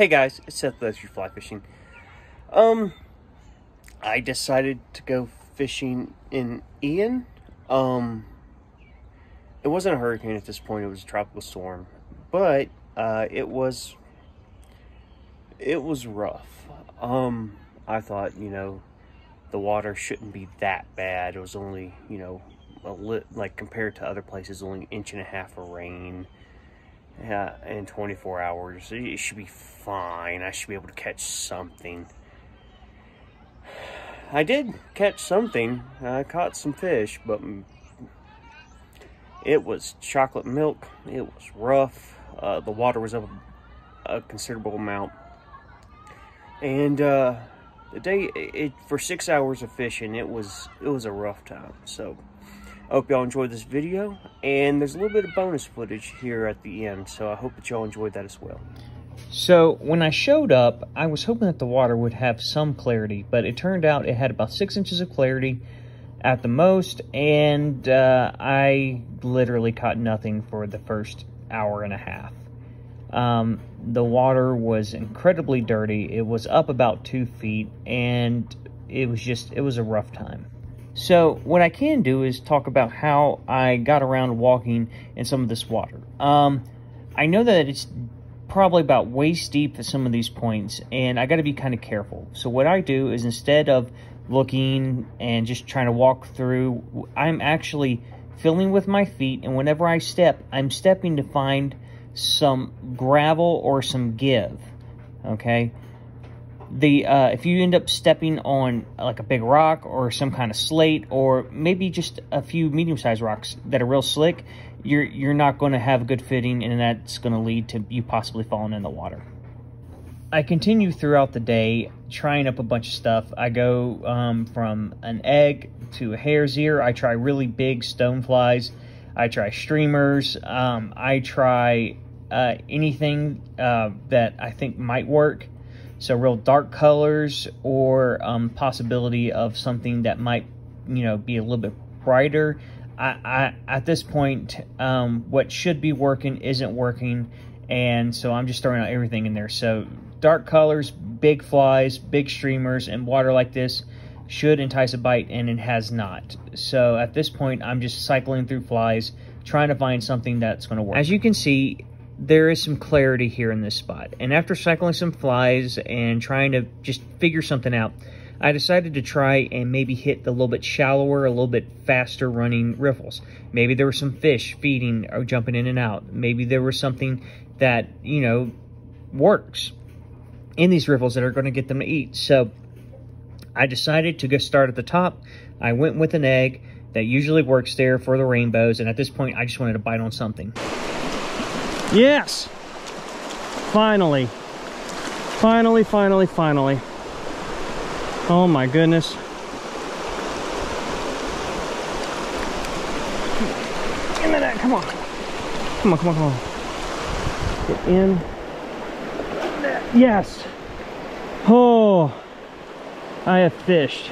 Hey guys, it's Seth Leslie Fly Fishing. I decided to go fishing in Ian. It wasn't a hurricane at this point, it was a tropical storm. But it was rough. I thought, you know, the water shouldn't be that bad. It was only, you know, like compared to other places, only 1.5 inches of rain. In 24 hours. It should be fine. I should be able to catch something. I did catch something. I caught some fish, but it was chocolate milk. It was rough. The water was up a considerable amount. And the day, for 6 hours of fishing, it was a rough time. So I hope y'all enjoyed this video, and there's a little bit of bonus footage here at the end, so I hope that y'all enjoyed that as well. So when I showed up, I was hoping that the water would have some clarity, but it turned out it had about 6 inches of clarity at the most, and I literally caught nothing for the first hour and a half. The water was incredibly dirty. It was up about 2 feet, and it was a rough time. So what I can do is talk about how I got around walking in some of this water. I know that it's probably about waist deep at some of these points, and I got to be kind of careful. So what I do is, instead of looking and just trying to walk through, I'm actually filling with my feet, and whenever I step, I'm stepping to find some gravel or some give, okay? If you end up stepping on like a big rock or some kind of slate, or maybe just a few medium-sized rocks that are real slick, you're not going to have good fitting, and that's going to lead to you possibly falling in the water. I continue throughout the day trying up a bunch of stuff. I go from an egg to a hare's ear. I try really big stone flies. I try streamers. I try anything that I think might work. So real dark colors, or possibility of something that might, you know, be a little bit brighter. At this point, what should be working isn't working, and so I'm just throwing out everything in there. So dark colors, big flies, big streamers, and water like this should entice a bite, and it has not. So at this point, I'm just cycling through flies, trying to find something that's going to work. As you can see, there is some clarity here in this spot, and after cycling some flies and trying to just figure something out, I decided to try and maybe hit the little bit shallower, a little bit faster running riffles. Maybe there were some fish feeding or jumping in and out. Maybe there was something that, you know, works in these riffles that are going to get them to eat. So I decided to go start at the top. I went with an egg that usually works there for the rainbows, and at this point I just wanted to bite on something. Yes! Finally. Finally. Oh my goodness. Give me that, come on. Come on. Get in. Yes! Oh, I have fished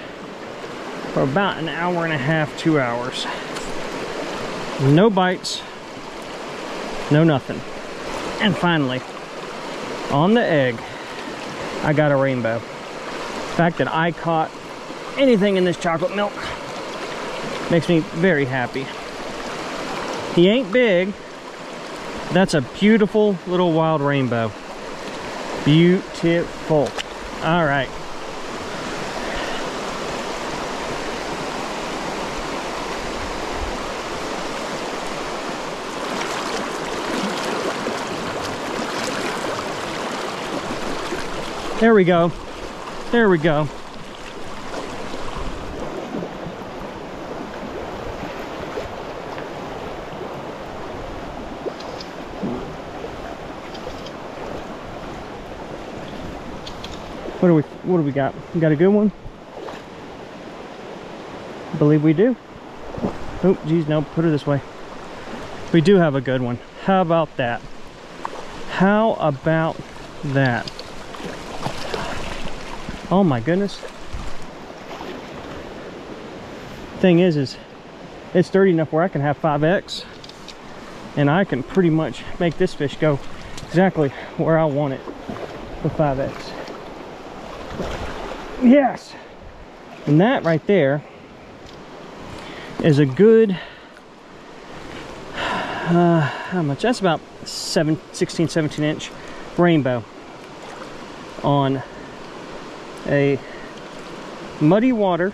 for about an hour and a half, 2 hours. No bites. No nothing. And finally, on the egg, I got a rainbow. The fact that I caught anything in this chocolate milk makes me very happy. He ain't big. That's a beautiful little wild rainbow. Beautiful. All right. There we go. There we go. What do we got? We got a good one? I believe we do. Oh, geez, no, put her this way. We do have a good one. How about that? How about that? Oh my goodness. Thing is it's dirty enough where I can have 5X, and I can pretty much make this fish go exactly where I want it. with 5X. Yes! And that right there is a good, how much? That's about 16, 17 inch rainbow on a muddy water,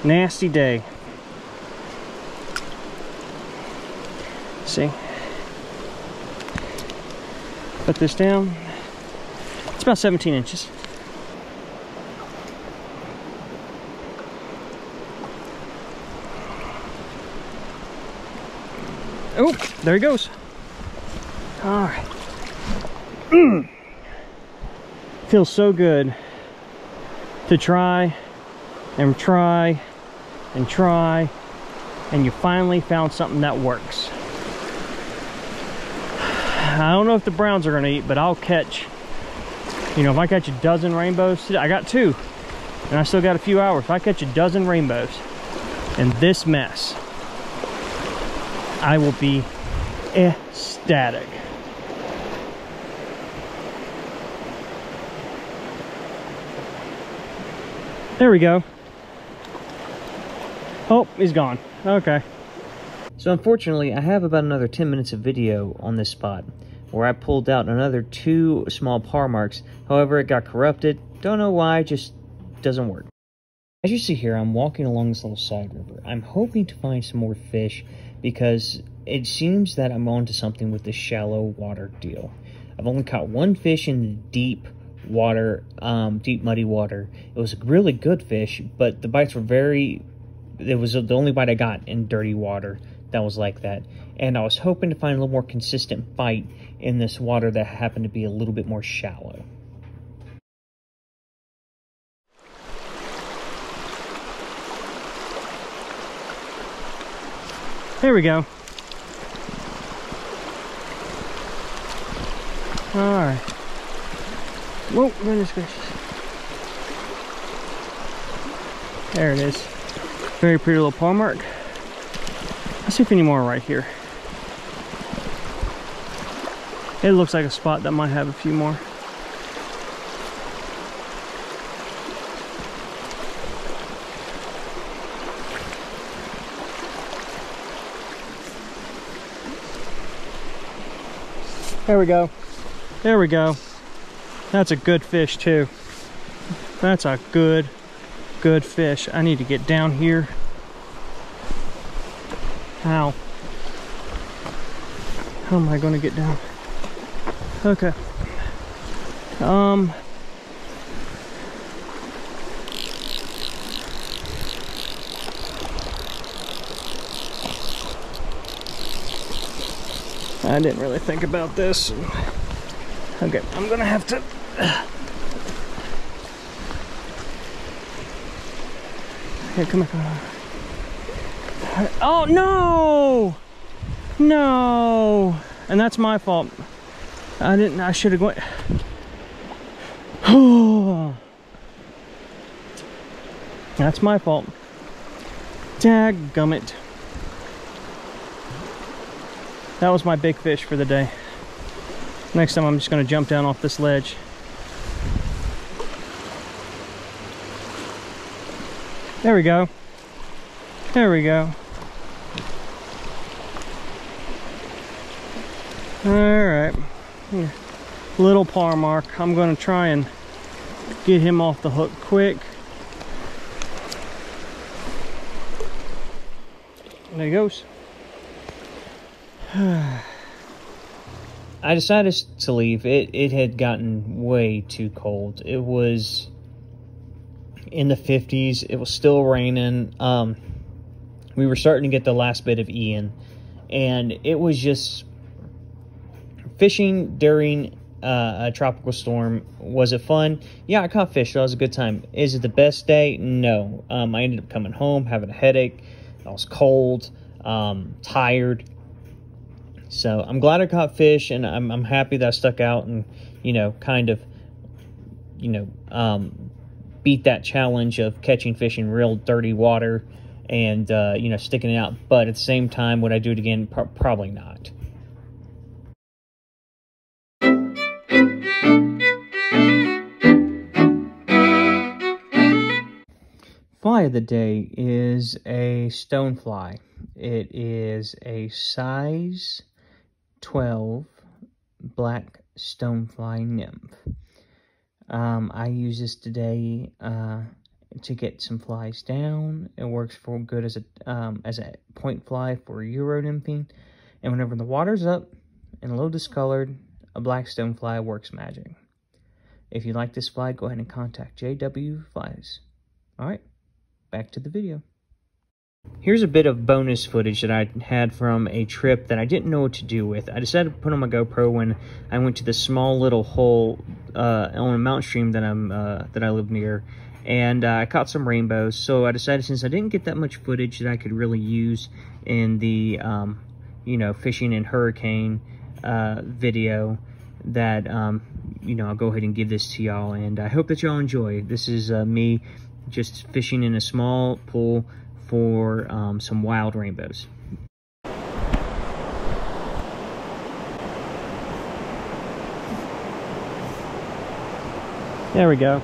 nasty day. See? Put this down. It's about 17 inches. Oh, there he goes. All right. Feels so good to try and try and try, and you finally found something that works. I don't know if the browns are gonna eat, but I'll catch, you know, if I catch a dozen rainbows today, I got 2, and I still got a few hours. If I catch a dozen rainbows in this mess, I will be ecstatic. There we go. Oh, he's gone. Okay. So unfortunately, I have about another 10 minutes of video on this spot where I pulled out another 2 small par marks. However, it got corrupted. Don't know why, just doesn't work. As you see here, I'm walking along this little side river. I'm hoping to find some more fish because it seems that I'm onto something with this shallow water deal. I've only caught 1 fish in the deep water, deep muddy water. It was a really good fish, but the bites were it was the only bite I got in dirty water that was like that. And I was hoping to find a little more consistent bite in this water that happened to be a little bit more shallow. There we go. Alright. Whoa, goodness gracious. There it is. Very pretty little paw mark. Let's see if any more are right here. It looks like a spot that might have a few more. There we go. There we go. That's a good fish too. That's a good fish. I need to get down here. How am I going to get down? Okay. I didn't really think about this. Okay, I'm gonna have to. Here, come on. Oh no! No! And that's my fault. I should have gone. Oh, that's my fault. Dadgummit. That was my big fish for the day. Next time I'm just going to jump down off this ledge. There we go. There we go. Alright. Little par mark. I'm going to try and get him off the hook quick. There he goes. I decided to leave. It had gotten way too cold. It was in the 50s. It was still raining. We were starting to get the last bit of Ian, and it was just fishing during a tropical storm. Was it fun? Yeah, I caught fish. So that was a good time. Is it the best day? No. I ended up coming home having a headache. I was cold, tired. So I'm glad I caught fish, and I'm happy that I stuck out and, you know, kind of, you know, beat that challenge of catching fish in real dirty water and, you know, sticking it out. But at the same time, would I do it again? Probably not. fly of the day is a stonefly. It is a size 12 black stonefly nymph. I use this today to get some flies down. It works for good as a point fly for Euro nymphing. And whenever the water's up and a little discolored, a black stonefly works magic. If you like this fly, go ahead and contact JW Flies. Alright, back to the video. Here's a bit of bonus footage that I had from a trip that I didn't know what to do with. I decided to put on my GoPro when I went to this small little hole on a mountain stream that I live near, and I caught some rainbows. So I decided, since I didn't get that much footage that I could really use in the you know, fishing in hurricane video, that you know, I'll go ahead and give this to y'all, and I hope that y'all enjoy. This is me just fishing in a small pool for some wild rainbows. There we go.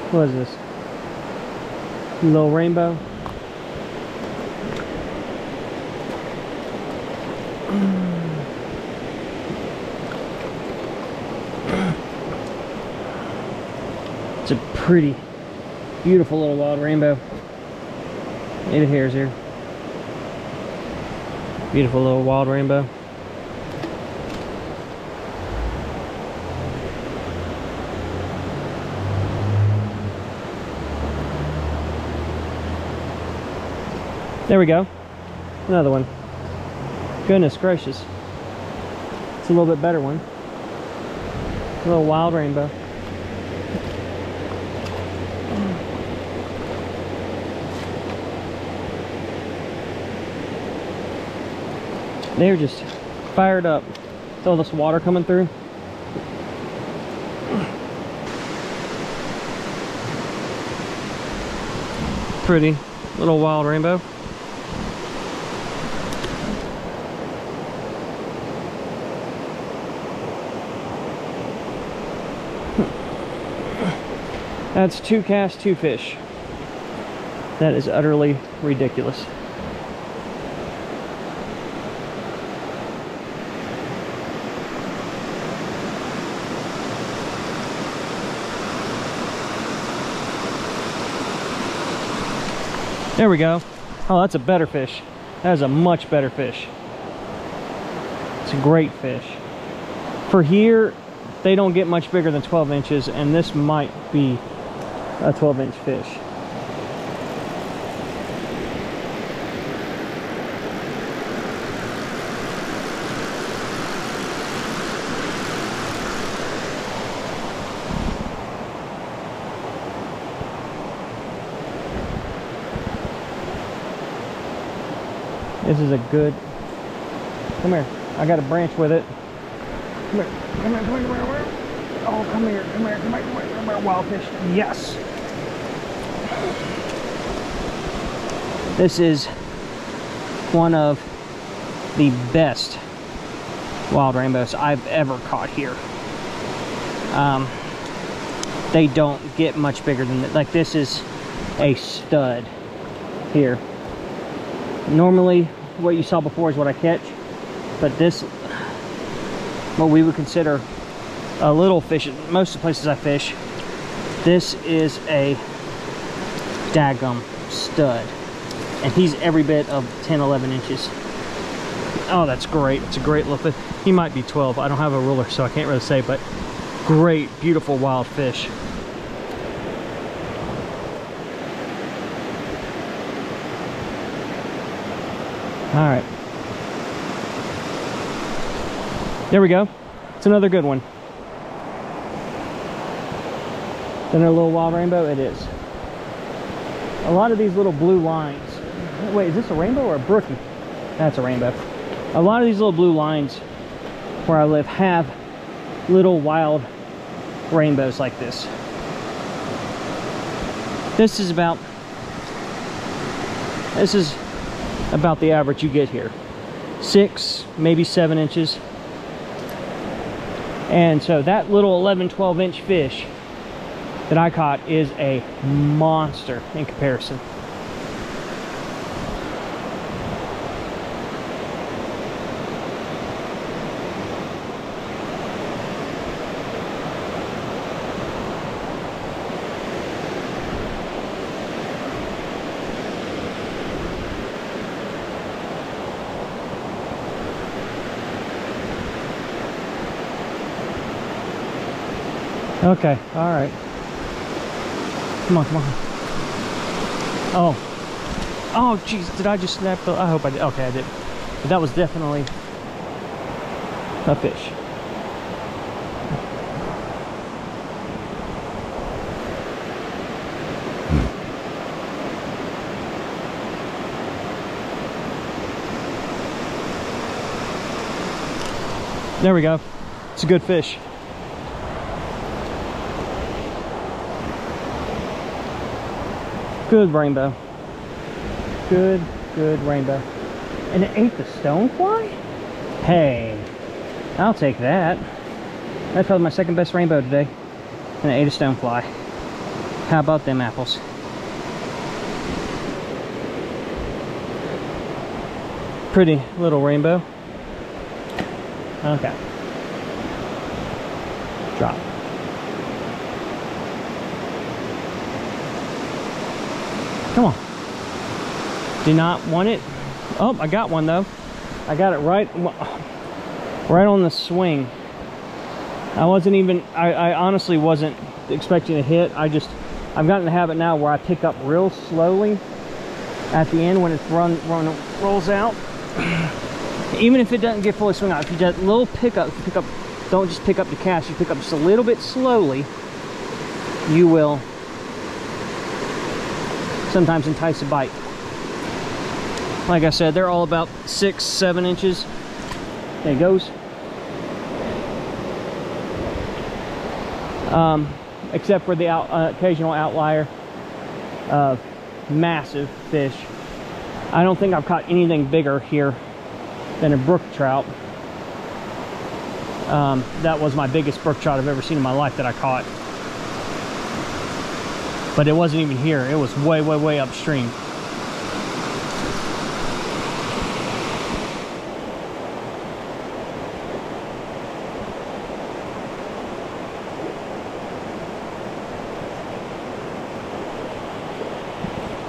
What is this? A little rainbow. It's a pretty, beautiful little wild rainbow. Maybe here's here. Beautiful little wild rainbow. There we go. Another one. Goodness gracious. It's a little bit better one. A little wild rainbow. They're just fired up. With all this water coming through. Pretty little wild rainbow. That's 2 casts, 2 fish. That is utterly ridiculous. There we go. Oh, that's a better fish. That is a much better fish. It's a great fish. For here, they don't get much bigger than 12 inches, and this might be a 12-inch fish. This is a good... Come here. I got a branch with it. Come here. Come here. Come here. Come here. Oh, come here. Come here. Come here. Come here. Come here. Wild fish. Yes. This is one of the best wild rainbows I've ever caught here. They don't get much bigger than that. Like, this is a stud here. Normally, what you saw before is what I catch, but this, what we would consider a little fish, most of the places I fish, this is a daggum stud, and he's every bit of 10-11 inches. Oh, that's great. It's a great little fish. He might be 12. I don't have a ruler, so I can't really say, but great, beautiful wild fish. All right, there we go. It's another good one. Then a little wild rainbow. It is. A lot of these little blue lines. Wait, is this a rainbow or a brookie? That's a rainbow. A lot of these little blue lines where I live have little wild rainbows like this. This is about the average you get here. 6, maybe 7 inches. And so that little 11-12 inch fish that I caught is a monster in comparison. Okay, all right. Come on, come on. Oh, jeez, did I just snap the... I hope I did. Okay, I did. But that was definitely a fish. There we go. It's a good fish. Good rainbow. Good rainbow. And it ate the stonefly? Hey, I'll take that. That's probably my second best rainbow today. And it ate a stonefly. How about them apples? Pretty little rainbow. Okay. Drop. Come on. Do not want it. Oh, I got one though. I got it right on the swing. I wasn't even, I honestly wasn't expecting a hit. I've gotten the habit now where I pick up real slowly at the end when it's rolls out. Even if it doesn't get fully swung out, if you just little pickup, don't just pick up the cast, you pick up just a little bit slowly, you will sometimes entice a bite. Like I said, they're all about 6-7 inches. There it goes. Except for the occasional outlier of massive fish. I don't think I've caught anything bigger here than a brook trout. That was my biggest brook trout I've ever seen in my life that I caught. But it wasn't even here. It was way, way, way upstream.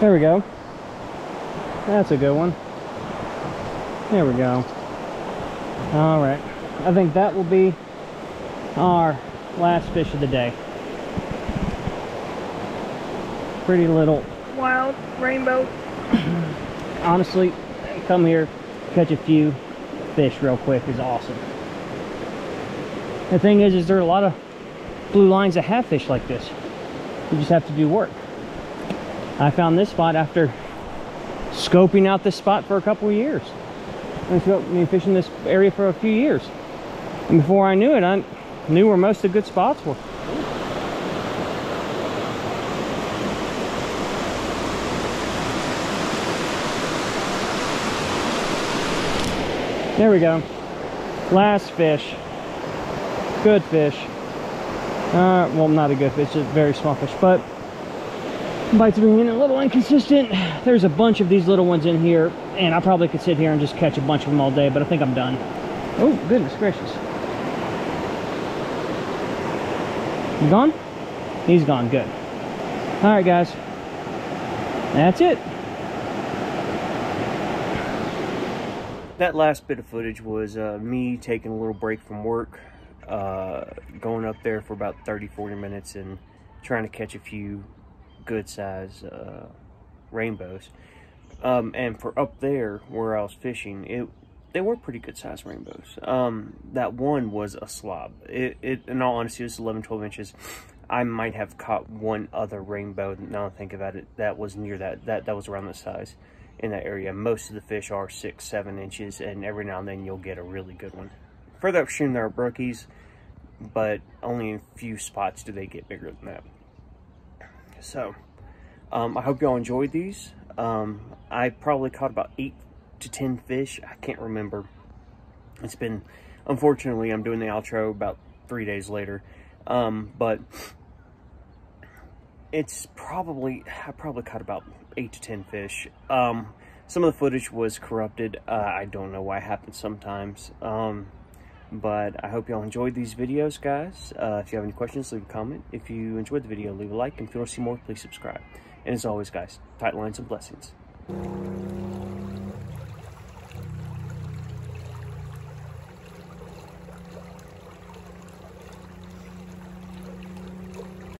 There we go. That's a good one. There we go. All right. I think that will be our last fish of the day. Pretty little wild rainbow. Honestly, come here, catch a few fish real quick is awesome. The thing is there are a lot of blue lines that have fish like this. You just have to do work. I found this spot after scoping out this spot for a couple of years. I've been fishing this area for a few years. And before I knew it, I knew where most of the good spots were. There we go. Last fish. Good fish. Well, not a good fish, just a very small fish, but bites are being a little inconsistent. There's a bunch of these little ones in here, and I probably could sit here and just catch a bunch of them all day, but I think I'm done. Oh, goodness gracious. You gone? He's gone, good. All right, guys. That's it. That last bit of footage was me taking a little break from work, going up there for about 30-40 minutes and trying to catch a few good size rainbows. And for up there where I was fishing, they were pretty good size rainbows. That one was a slob. In all honesty, it was 11-12 inches. I might have caught one other rainbow, now I think about it, that was near that was around that size in that area. Most of the fish are 6-7 inches, and every now and then you'll get a really good one. Further upstream there are brookies, but only in a few spots do they get bigger than that. So I hope y'all enjoyed these. I probably caught about 8 to 10 fish. I can't remember. It's been, unfortunately, I'm doing the outro about 3 days later. But it's probably, I probably caught about 8 to 10 fish. Some of the footage was corrupted. I don't know why it happens sometimes. But I hope y'all enjoyed these videos, guys. If you have any questions, leave a comment. If you enjoyed the video, leave a like. And if you want to see more, please subscribe. And as always, guys, tight lines and blessings.